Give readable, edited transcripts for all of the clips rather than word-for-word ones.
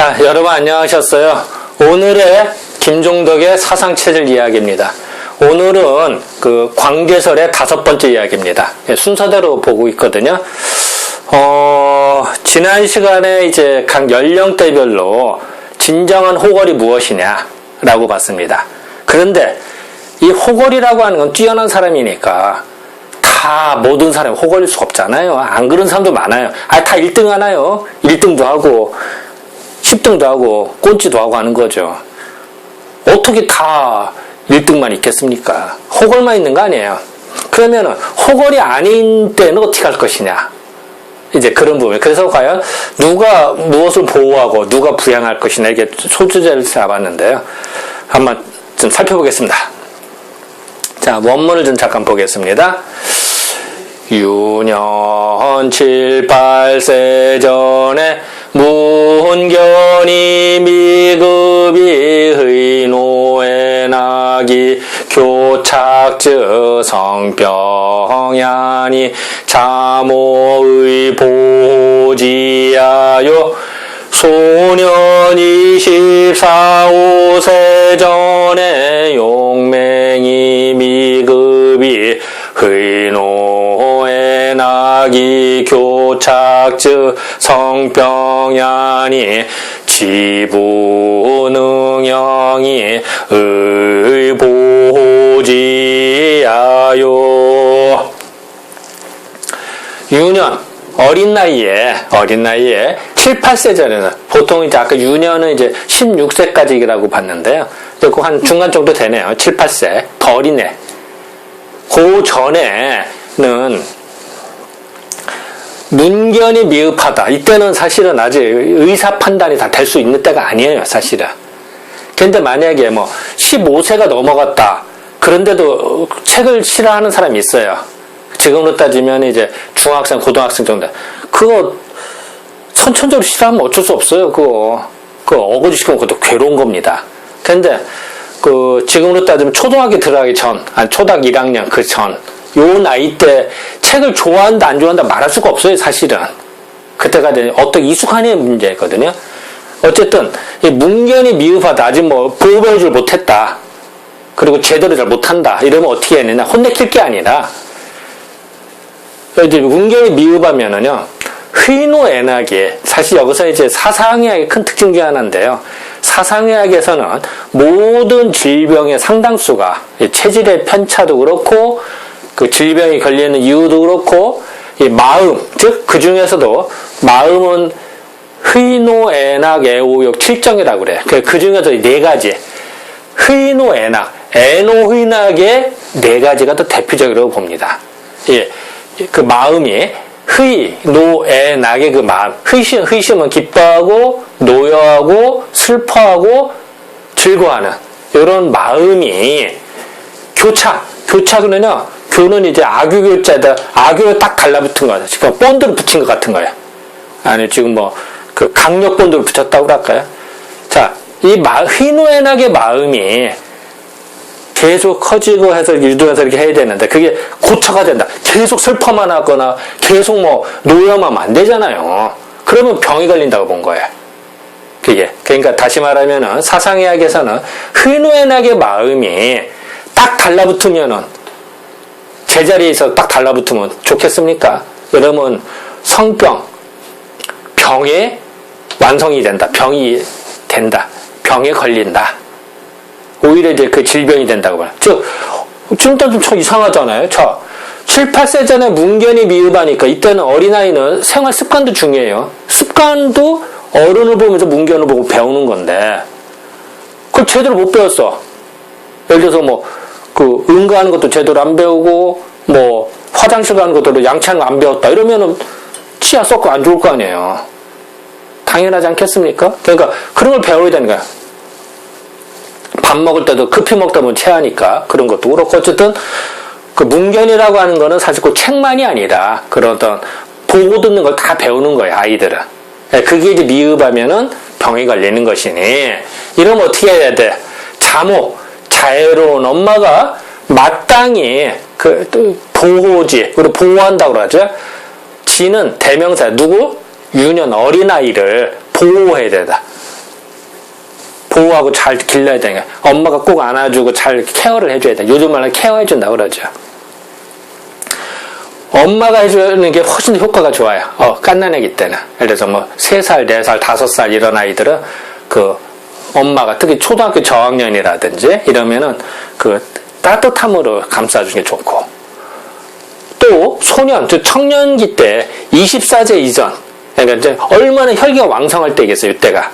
자, 여러분 안녕하셨어요? 오늘의 김종덕의 사상체질 이야기입니다. 오늘은 그 광계설의 5번째 이야기입니다. 순서대로 보고 있거든요. 지난 시간에 이제 각 연령대별로 진정한 호걸이 무엇이냐라고 봤습니다. 그런데 이 호걸이라고 하는 건 뛰어난 사람이니까 다 모든 사람이 호걸일 수 없잖아요. 안 그런 사람도 많아요. 다 1등 하나요? 1등도 하고 10등도 하고 꼴찌도 하고 하는 거죠. 어떻게 다 1등만 있겠습니까? 호걸만 있는 거 아니에요. 그러면은 호걸이 아닌 때는 어떻게 할 것이냐? 이제 그런 부분. 그래서 과연 누가 무엇을 보호하고 누가 부양할 것이냐 이게 소주제를 잡았는데요. 한번 좀 살펴보겠습니다. 자, 원문을 좀 잠깐 보겠습니다. 유년 7, 8세 전에 문견이 미급이 의노에 낙이 교착즉 성병야니 자모의 보지하여 소년 24, 5세 전에 용맹이 미급이 의노에 낙이 교착즉 성병야니 지부능영이 의보지하여. 유년 어린 나이에 7, 8세 전에는 보통 이제 아까 유년은 이제 16세까지라고 봤는데요. 그 한 중간 정도 되네요. 7, 8세 더 어린애. 그 전에는 문견이 미흡하다. 이때는 사실은 아직 의사 판단이 다 될 수 있는 때가 아니에요, 사실은. 근데 만약에 15세가 넘어갔다. 그런데도 책을 싫어하는 사람이 있어요. 지금으로 따지면 이제 중학생, 고등학생 정도. 그거 선천적으로 싫어하면 어쩔 수 없어요, 그거 어거지 시키면 그것도 괴로운 겁니다. 근데 지금으로 따지면 초등학교 들어가기 전, 초등학교 1학년 그 전, 요 나이 때 책을 좋아한다 안 좋아한다 말할 수가 없어요, 사실은. 그때가 어떻게 익숙하냐의 문제거든요. 어쨌든 이 문견이 미흡하다. 아직 보호해줄 못했다. 그리고 제대로 잘 못한다. 이러면 어떻게 해야 되냐? 혼내킬 게 아니라 이제 문견이 미흡하면은요, 희노애락에 사실 여기서 이제 사상의학의 큰 특징 중 하나인데요. 사상의학에서는 모든 질병의 상당수가 체질의 편차도 그렇고 그 질병이 걸리는 이유도 그렇고 이 마음, 즉 그 중에서도 마음은 희노애락, 애오욕, 칠정이라고 그래요. 그 중에서 4가지 희노애락, 애노희낙의 4가지가 더 대표적이라고 봅니다. 예, 그 마음이 희노애락의 그 마음, 희심은 기뻐하고 노여하고 슬퍼하고 즐거워하는 이런 마음이 교착은요, 교는 이제 악유교자다. 악유로 딱 달라붙은 거예요. 지금 본드를 붙인 것 같은 거예요. 아니 지금 그 강력 본드를 붙였다고 할까요? 자, 이 희노애락의 마음이 계속 커지고 해서 유도해서 이렇게 해야 되는데 그게 고쳐가 된다. 계속 슬퍼만 하거나 계속 노여만 하면 안 되잖아요. 그러면 병이 걸린다고 본 거예요. 그러니까 다시 말하면은 사상의학에서는 희노애락의 마음이 딱 달라붙으면은 제자리에서 딱 달라붙으면 좋겠습니까? 여러분 성병, 병의 완성이 된다. 병이 된다. 병에 걸린다. 오히려 이제 그 질병이 된다고 봐요. 지금 좀 이상하잖아요. 7, 8세 전에 문견이 미흡하니까 이때는 어린아이는 생활 습관도 중요해요. 습관도 어른을 보면서 문견을 보고 배우는 건데 그걸 제대로 못 배웠어. 예를 들어서 응가하는 것도 제대로 안 배우고 화장실 가는 것도 양치하는 거 안 배웠다. 이러면은 치아 썩고 안 좋을 거 아니에요. 당연하지 않겠습니까? 그러니까 그런 걸 배워야 되는 거야. 밥 먹을 때도 급히 먹다 보면 체하니까 그런 것도 그렇고 어쨌든 그 문견이라고 하는 거는 사실 그 책만이 아니라 그런 어떤 보고 듣는 걸 다 배우는 거예요, 아이들은. 그게 이제 미흡하면은 병이 걸리는 것이니 이러면 어떻게 해야 돼? 자애로운 엄마가 마땅히 보호지, 그리고 보호한다고 그러죠. 지는 대명사, 누구? 유년 어린아이를 보호해야 된다. 보호하고 잘 길러야 되는 거야. 엄마가 꼭 안아주고 잘 케어를 해줘야 돼. 요즘 말로 케어해준다고 그러죠. 엄마가 해주는 게 훨씬 더 효과가 좋아요. 갓난 애기 때는. 예를 들어서 뭐 3살, 4살, 5살 이런 아이들은 그 엄마가 특히 초등학교 저학년이라든지 이러면은 그 따뜻함으로 감싸주는 게 좋고, 또 소년, 즉 청년기 때 24세 이전, 그러니까 이제 얼마나 혈기가 왕성할 때겠어요. 이때가.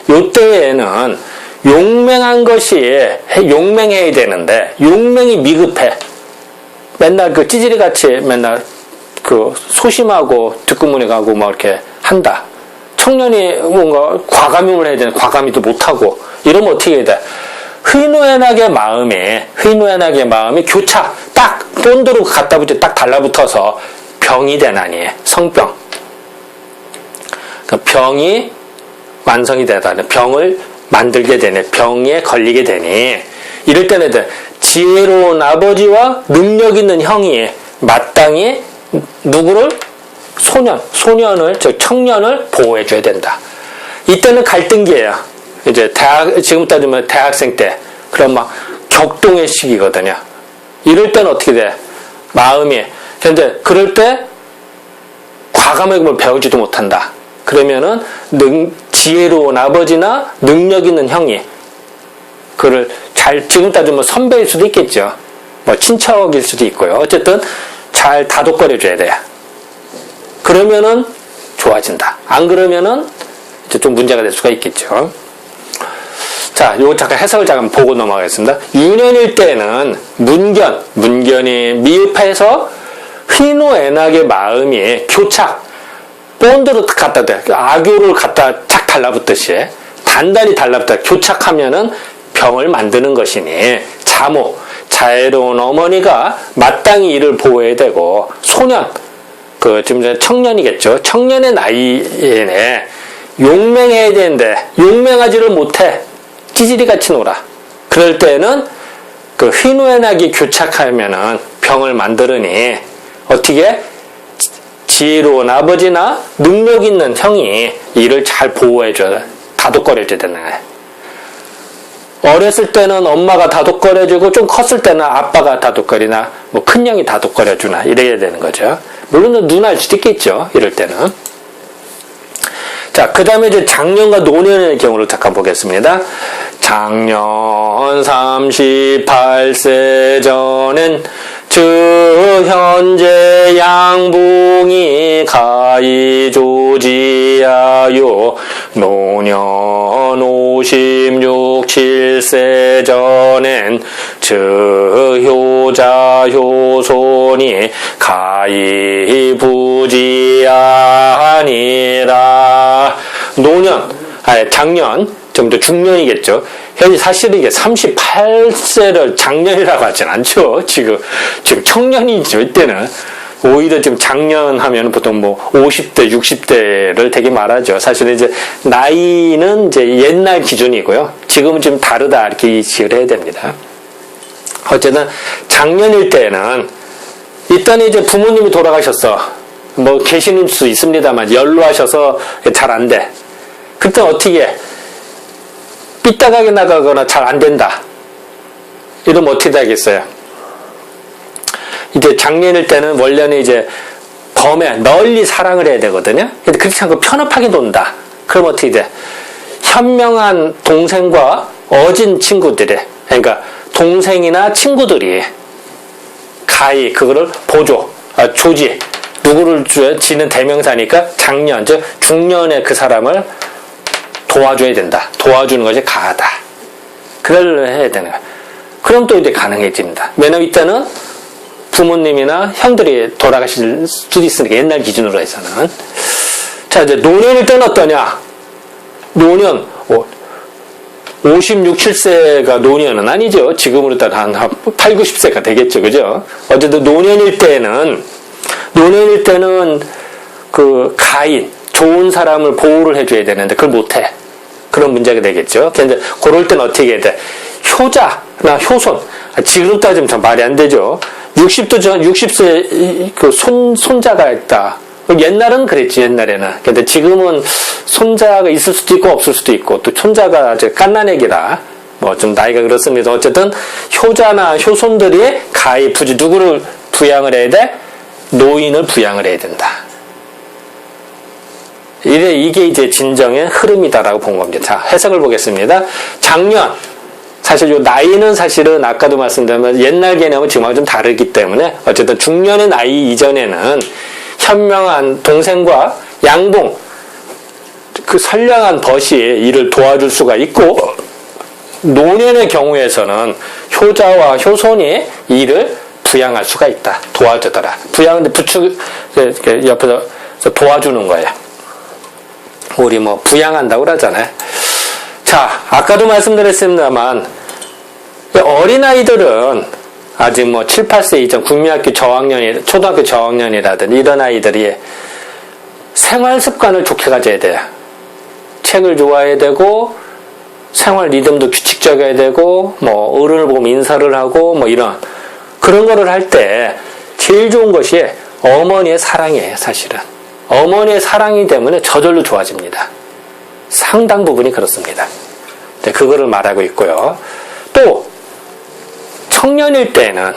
이때에는 용맹한 것이 용맹해야 되는데 용맹이 미급해. 맨날 그 찌질이같이 맨날 그 소심하고 듣구문에 가고 막 이렇게 한다. 청년이 뭔가 과감임을 해야 되는 과감히도 못하고 이러면 어떻게 해야 돼? 희노애락의 마음이 교차 딱 본드로 갖다 붙여 딱 달라붙어서 병이 되나니 성병. 그 병이 완성이 되다니 병을 만들게 되네. 병에 걸리게 되니 이럴 때는 지혜로운 아버지와 능력 있는 형이 마땅히 누구를? 소년을, 즉 청년을 보호해줘야 된다. 이때는 갈등기예요. 이제 지금 따지면 대학생 때, 그럼 막 격동의 시기거든요. 이럴 때는 어떻게 돼? 마음이. 근데 그럴 때 과감하게 뭘 배우지도 못한다. 그러면은 지혜로운 아버지나 능력 있는 형이 그를 지금 따지면 선배일 수도 있겠죠. 뭐 친척일 수도 있고요. 어쨌든 잘 다독거려줘야 돼요. 그러면은 좋아진다. 안 그러면은 이제 좀 문제가 될 수가 있겠죠. 자, 요거 잠깐 해석을 잠깐 보고 넘어가겠습니다. 유년일 때는 문견이 미흡해서 희노애락의 마음이 교착, 본드로 갖다 대, 악교를 갖다 착 달라붙듯이 단단히 달라붙다 교착하면은 병을 만드는 것이니 자애로운 어머니가 마땅히 이를 보호해야 되고 소년, 지금 청년이겠죠. 청년의 나이에 용맹해야 되는데 용맹하지를 못해. 찌질이같이 놀아. 그럴 때는 그 희노애락이 교착하면은 병을 만들으니 어떻게? 지혜로운 아버지나 능력 있는 형이 이를 잘 보호해줘야 다독거려줘야 되는 거예요. 어렸을 때는 엄마가 다독거려주고 좀 컸을 때는 아빠가 다독거리나 뭐 큰형이 다독거려주나 이래야 되는 거죠. 물론 누나일 수도 있겠죠. 이럴 때는. 자, 그 다음에 이제 장년과 노년의 경우를 잠깐 보겠습니다. 장년 38세 전엔 즉 현재 양붕이 가히 조지하여 노년 56, 7세 전엔 즉 효자 효손이 가히 부지하니라. 장년, 좀 더 중년이겠죠. 현재 사실은 이게 38세를 장년이라고 하진 않죠. 지금 청년이죠. 이때는. 오히려 지금 장년 하면 보통 뭐 50대, 60대를 되게 말하죠. 사실은 이제 나이는 이제 옛날 기준이고요. 지금은 좀 다르다. 이렇게 인식을 해야 됩니다. 어쨌든 장년일 때는 일단 이제 부모님이 돌아가셨어. 뭐 계시는 수 있습니다만 연로하셔서 잘 안 돼. 그때 어떻게 해? 삐딱하게 나가거나 잘 안 된다. 이러면 어떻게 되겠어요? 이제 장년일 때는 원래는 이제 범에 널리 사랑을 해야 되거든요. 근데 그렇지 않고 편협하게 논다. 그럼 어떻게 돼? 현명한 동생과 어진 친구들이, 그러니까 동생이나 친구들이 가히 그거를 조지. 누구를 지는 대명사니까 장년, 즉 중년의 그 사람을 도와줘야 된다. 도와주는 것이 가하다. 그걸 해야 되는 거야. 그럼 또 이제 가능해집니다. 왜냐면 이때는 부모님이나 형들이 돌아가실 수도 있으니까 옛날 기준으로 해서는. 자, 이제 노년일 때는 어떠냐? 노년, 56, 7세가 노년은 아니죠. 지금으로 따라 한 8, 90세가 되겠죠. 그죠? 어쨌든 노년일 때는 그 가인, 좋은 사람을 보호를 해줘야 되는데 그걸 못해. 그런 문제가 되겠죠. 근데 그럴 때는 어떻게 해야 돼? 효자나 효손. 지금 따지면 참 말이 안 되죠. 60세 그 손자가 있다. 옛날은 그랬지, 옛날에는. 근데 지금은 손자가 있을 수도 있고 없을 수도 있고, 또 손자가 아주 갓난애기라, 뭐 좀 나이가 그렇습니다. 어쨌든 효자나 효손들이 가히 부지 누구를 부양을 해야 돼? 노인을 부양을 해야 된다. 이게 이제 진정의 흐름이다라고 본 겁니다. 자, 해석을 보겠습니다. 작년, 사실 요 나이는 사실은 아까도 말씀드렸지만 옛날 개념은 지금하고 좀 다르기 때문에 어쨌든 중년의 나이 이전에는 현명한 동생과 양봉, 그 선량한 벗이 이를 도와줄 수가 있고, 노년의 경우에서는 효자와 효손이 이를 부양할 수가 있다. 도와주더라. 부양인데 부축, 옆에서 도와주는 거예요. 우리 뭐 부양한다고 그러잖아요. 자, 아까도 말씀드렸습니다만, 어린아이들은 아직 뭐 7, 8세 이전 국민학교 저학년이, 초등학교 저학년이라든지 이런 아이들이 생활 습관을 좋게 가져야 돼요. 책을 좋아해야 되고, 생활 리듬도 규칙적이어야 되고, 뭐, 어른을 보면 인사를 하고, 뭐 이런, 그런 거를 할 때 제일 좋은 것이 어머니의 사랑이에요, 사실은. 어머니의 사랑이 때문에 저절로 좋아집니다. 상당 부분이 그렇습니다. 네, 그거를 말하고 있고요. 또, 청년일 때는,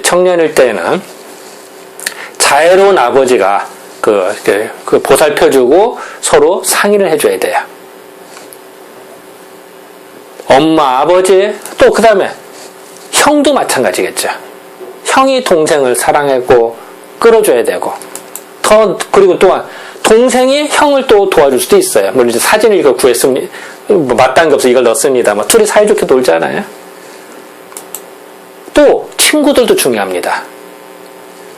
청년일 때는 자애로운 아버지가 그 보살펴주고 서로 상의를 해줘야 돼요. 엄마, 아버지, 또 그 다음에 형도 마찬가지겠죠. 형이 동생을 사랑하고 끌어줘야 되고, 그리고 또한 동생이 형을 또 도와줄 수도 있어요. 물론 이제 사진을 이거 구했습니다. 뭐 마땅한 게 없어 이걸 넣습니다. 뭐 둘이 사이좋게 놀잖아요. 또 친구들도 중요합니다.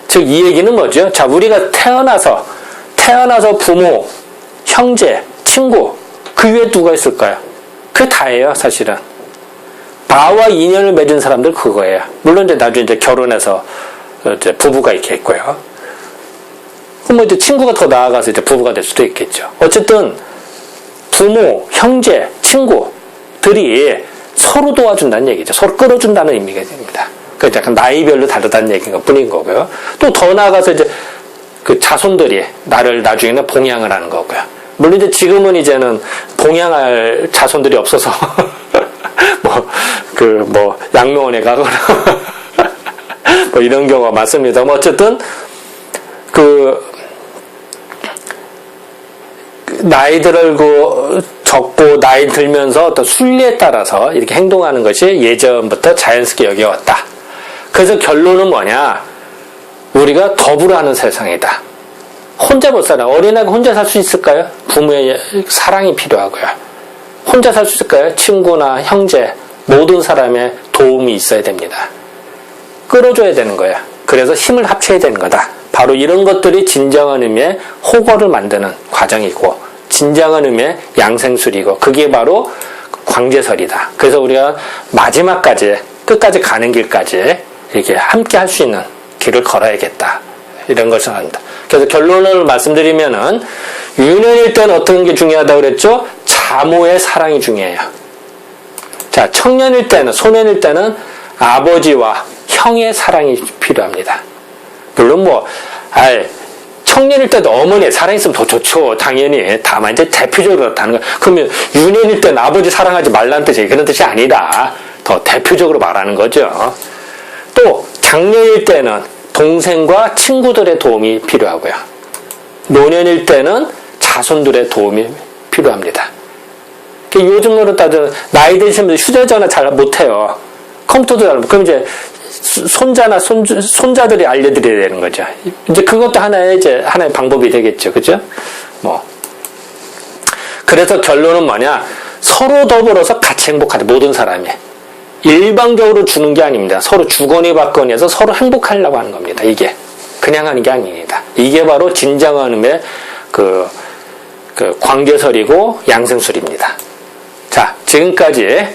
즉 이 얘기는 뭐죠? 자, 우리가 태어나서 부모, 형제, 친구, 그 위에 누가 있을까요? 그게 다예요, 사실은. 나와 인연을 맺은 사람들 그거예요. 물론 이제 나중에 이제 결혼해서 이제 부부가 이렇게 있고요. 그럼 뭐 이제 친구가 더 나아가서 이제 부부가 될 수도 있겠죠. 어쨌든 부모, 형제, 친구들이 서로 도와준다는 얘기죠. 서로 끌어준다는 의미가 됩니다. 그러니까 약간 나이별로 다르다는 얘기인 것 뿐인 거고요. 또 더 나아가서 이제 그 자손들이 나를 나중에는 봉양을 하는 거고요. 물론 이제 지금은 이제는 봉양할 자손들이 없어서 양로원에 가거나 뭐 이런 경우가 많습니다. 뭐 어쨌든 나이들을 적고 나이 들면서 어떤 순리에 따라서 이렇게 행동하는 것이 예전부터 자연스럽게 여겨왔다. 그래서 결론은 뭐냐? 우리가 더불어 하는 세상이다. 혼자 못 살아. 어린아이가 혼자 살 수 있을까요? 부모의 사랑이 필요하고요. 혼자 살 수 있을까요? 친구나 형제, 모든 사람의 도움이 있어야 됩니다. 끌어줘야 되는 거야. 그래서 힘을 합쳐야 되는 거다. 바로 이런 것들이 진정한 의미의 호거를 만드는 과정이고, 진정한 의미의 양생술이고, 그게 바로 광제설이다. 그래서 우리가 마지막까지, 끝까지 가는 길까지 이렇게 함께 할 수 있는 길을 걸어야겠다. 이런 것을 한다. 그래서 결론을 말씀드리면은, 유년일 때는 어떤 게 중요하다고 그랬죠? 자모의 사랑이 중요해요. 자, 청년일 때는, 소년일 때는 아버지와 형의 사랑이 필요합니다. 물론 청년일 때도 어머니의 사랑이 있으면 더 좋죠. 당연히. 다만 이제 대표적으로 그렇다는 거예요. 그러면 유년일 때는 아버지 사랑하지 말라는 뜻이 그런 뜻이 아니라 더 대표적으로 말하는 거죠. 또 장년일 때는 동생과 친구들의 도움이 필요하고요. 노년일 때는 자손들의 도움이 필요합니다. 요즘으로 따져 나이 드신 분들 휴대전화 잘 못해요. 컴퓨터도 잘 못해요. 그럼 이제 손자나 손자들이 알려드려야 되는 거죠. 이제 그것도 하나의 방법이 되겠죠. 그죠? 그래서 결론은 뭐냐? 서로 더불어서 같이 행복하자. 모든 사람이. 일방적으로 주는 게 아닙니다. 서로 주거니 받거니 해서 서로 행복하려고 하는 겁니다. 이게. 그냥 하는 게 아닙니다. 이게 바로 진정한 의미의 광제설이고 양생술입니다. 자, 지금까지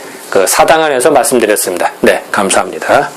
사당 안에서 말씀드렸습니다. 네, 감사합니다.